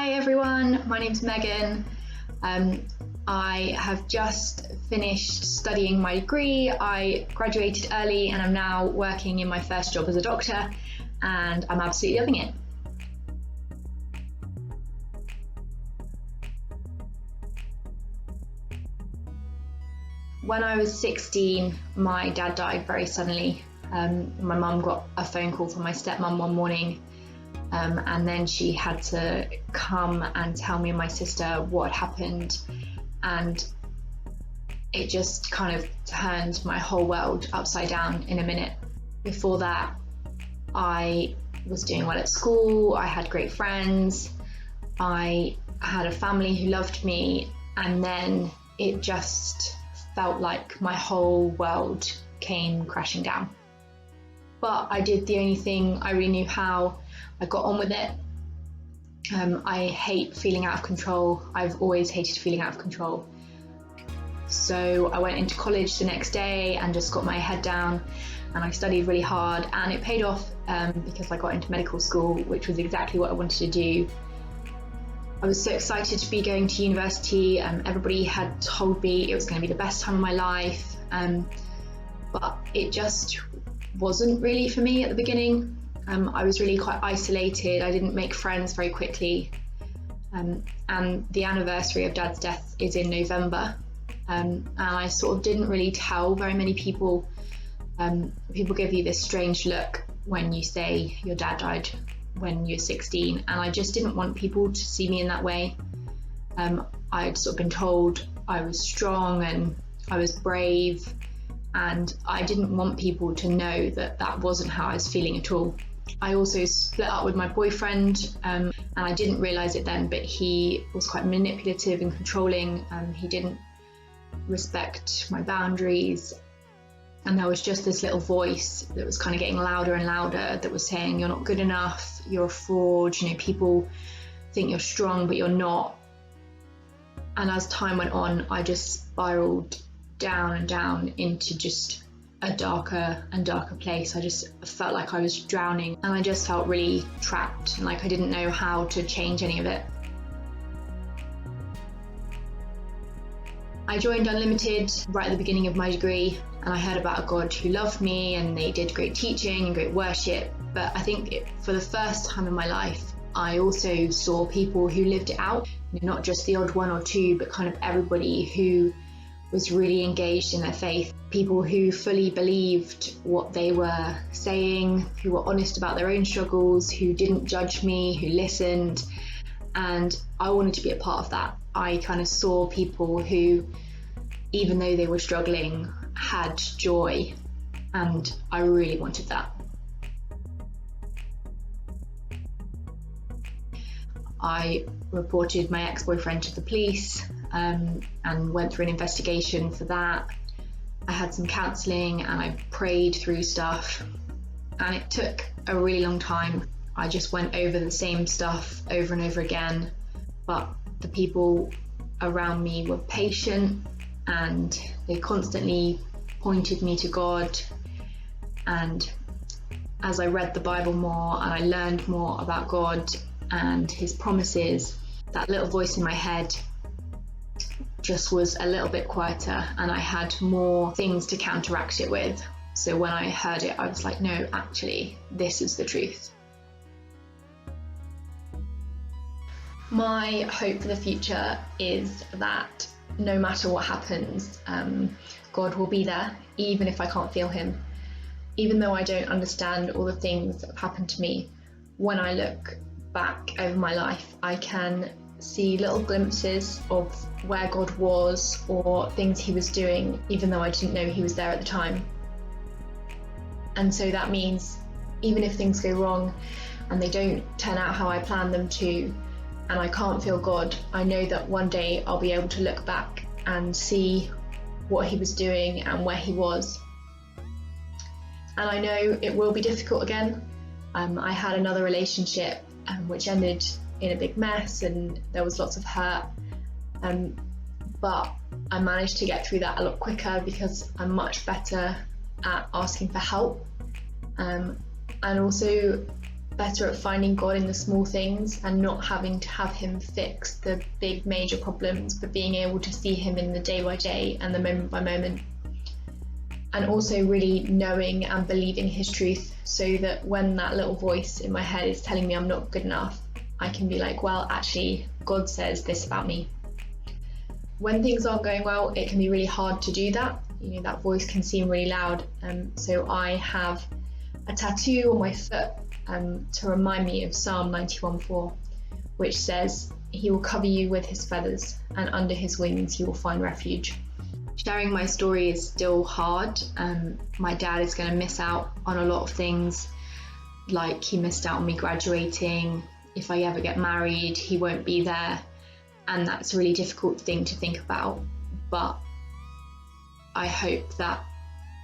Hi everyone, my name's Megan. I have just finished studying my degree. I graduated early and I'm now working in my first job as a doctor, and I'm absolutely loving it. When I was 16, my dad died very suddenly. My mum got a phone call from my stepmom one morning, and then she had to come and tell me and my sister what had happened, and it just kind of turned my whole world upside down in a minute. Before that, I was doing well at school, I had great friends, I had a family who loved me, and then it just felt like my whole world came crashing down. But I did the only thing I really knew how. I got on with it. I hate feeling out of control. I've always hated feeling out of control. So I went into college the next day and just got my head down, and I studied really hard, and it paid off because I got into medical school, which was exactly what I wanted to do. I was so excited to be going to university. Everybody had told me it was going to be the best time of my life, but it just wasn't really for me at the beginning. I was really quite isolated. I didn't make friends very quickly, and the anniversary of Dad's death is in November, and I sort of didn't really tell very many people. People give you this strange look when you say your dad died when you're 16, and I just didn't want people to see me in that way. I'd sort of been told I was strong and I was brave, and I didn't want people to know that that wasn't how I was feeling at all. I also split up with my boyfriend, and I didn't realise it then, but he was quite manipulative and controlling. He didn't respect my boundaries, and there was just this little voice that was kind of getting louder and louder that was saying, you're not good enough, you're a fraud, people think you're strong but you're not. And as time went on, I just spiraled down and down into just a darker and darker place. I just felt like I was drowning, and I just felt really trapped, and like I didn't know how to change any of it. I joined Unlimited right at the beginning of my degree, and I heard about a God who loved me, and they did great teaching and great worship. But I think for the first time in my life, I also saw people who lived it out, not just the odd one or two, but kind of everybody who was really engaged in their faith. People who fully believed what they were saying, who were honest about their own struggles, who didn't judge me, who listened. And I wanted to be a part of that. I kind of saw people who, even though they were struggling, had joy, and I really wanted that. I reported my ex-boyfriend to the police, and went through an investigation for that. I had some counselling and I prayed through stuff, and it took a really long time. I just went over the same stuff over and over again, but the people around me were patient, and they constantly pointed me to God. And as I read the Bible more and I learned more about God and his promises, that little voice in my head just was a little bit quieter, and I had more things to counteract it with. So when I heard it, I was like, no, actually, this is the truth. My hope for the future is that no matter what happens, God will be there, even if I can't feel him. Even though I don't understand all the things that have happened to me, when I look back over my life, I can see little glimpses of where God was or things he was doing, even though I didn't know he was there at the time. And so that means even if things go wrong and they don't turn out how I planned them to, and I can't feel God, I know that one day I'll be able to look back and see what he was doing and where he was. And I know it will be difficult again. I had another relationship which ended in a big mess, and there was lots of hurt, but I managed to get through that a lot quicker because I'm much better at asking for help, and also better at finding God in the small things and not having to have him fix the big major problems, but being able to see him in the day by day and the moment by moment. And also really knowing and believing his truth, so that when that little voice in my head is telling me I'm not good enough, I can be like, well, actually, God says this about me. When things aren't going well, it can be really hard to do that. You know, that voice can seem really loud. So I have a tattoo on my foot to remind me of Psalm 91:4, which says, "He will cover you with his feathers, and under his wings you will find refuge." Sharing my story is still hard. My dad is going to miss out on a lot of things, like he missed out on me graduating. If I ever get married, he won't be there. And that's a really difficult thing to think about. But I hope that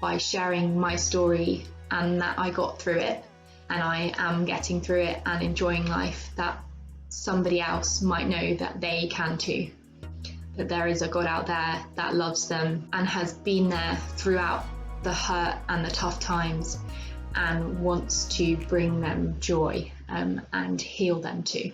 by sharing my story and that I got through it and I am getting through it and enjoying life, that somebody else might know that they can too. That there is a God out there that loves them and has been there throughout the hurt and the tough times and wants to bring them joy and heal them too.